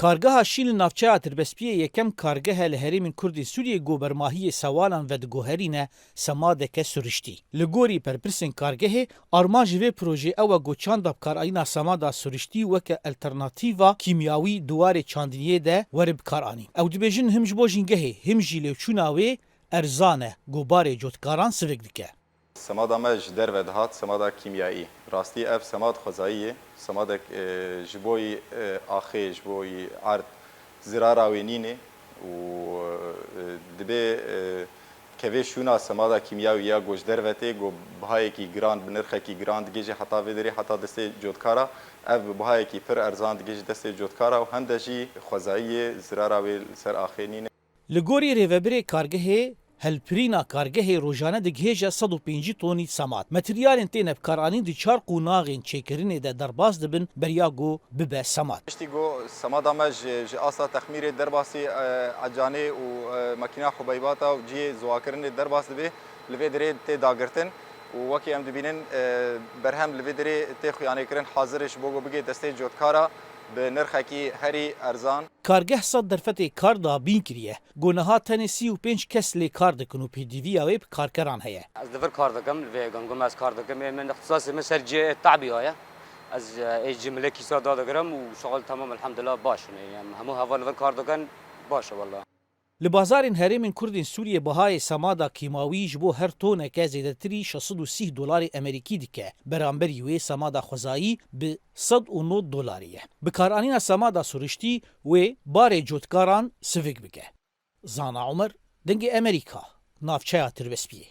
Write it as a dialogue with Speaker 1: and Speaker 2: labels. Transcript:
Speaker 1: کارگاه شیل نافچه تربسپیه یکم کارگاه لهریم کردی سوریه گوبرماهی سوالان و دگوهرینه سمادک سرشتی. لگوری پرپرسن کارگاه آرماج و پروژه او گوچاند بکار اینا سمادا سرشتی وک الترناتیوا کیمیاوی دوار چاندنیه ده ورب کارانی. او دبیجن همج بوجینگه همجی لوچوناوی ارزانه گوبار جوتکاران سوگ دکه.
Speaker 2: سماد مج در ودهات سماد کیمیایی راستی اف سماد خزایی سماد جبوی آخی جبوی عرض زرارا وینینه و دبی کوی شونا سماد کیمیایی یا گوش در وته گو بهای کی گراند بنرخ کی گراند گیجه حتا ودری حتا دست جوتکارا اف بهای کی پر ارزان گیجه دست جوتکارا و هندجی خزایی زرارا ویل سر آخینینه
Speaker 1: لگوری ریوبری کارگاه هلپرینا کارگاه روزانه دگهجه 105 تونی سماد. متریالین تینب کارانی دی چار قوناغین چیکرینه ده درباز دبن بریاگو ببه سماد.
Speaker 2: اشتیگو سماد امج اصلا تخمیر درباسی عجانه و ماکینا حبیباتا و جی زواکرین درباس دبی لویدری تی داگرتن و وکی ام دبینن برهم لویدری تی خیانه کرن حاضرش بوگو بگی دسته جوتکارا به نرخی هری ارزان.
Speaker 1: کارگاه صد درفت کار دا بین کریه. گناه تنی 35 کس لی کار دکنو پی دی وی اوی کارکران هیه.
Speaker 3: از دفر کار دکم و گنگم از کار دکم من اختصاصی مثل جه تعبی هایا. از ایج جمله کیسا داده گرم و شغل تمام الحمدلله باشه. یعنی همو هوا دفر کار دکن باشه والله.
Speaker 1: لبازارین هرمین کردین سوریه بهای سمادا کیماوی جبو هر تونه که زیادتری 630 دلار امریکی دیکه برانبر یوی سمادا خزایی به 109 دلاریه. بکارانین سمادا سرشتی و بار جوتکاران سویگ بگه. زانا عمر دنگ امریکا نافچه تربسپیه.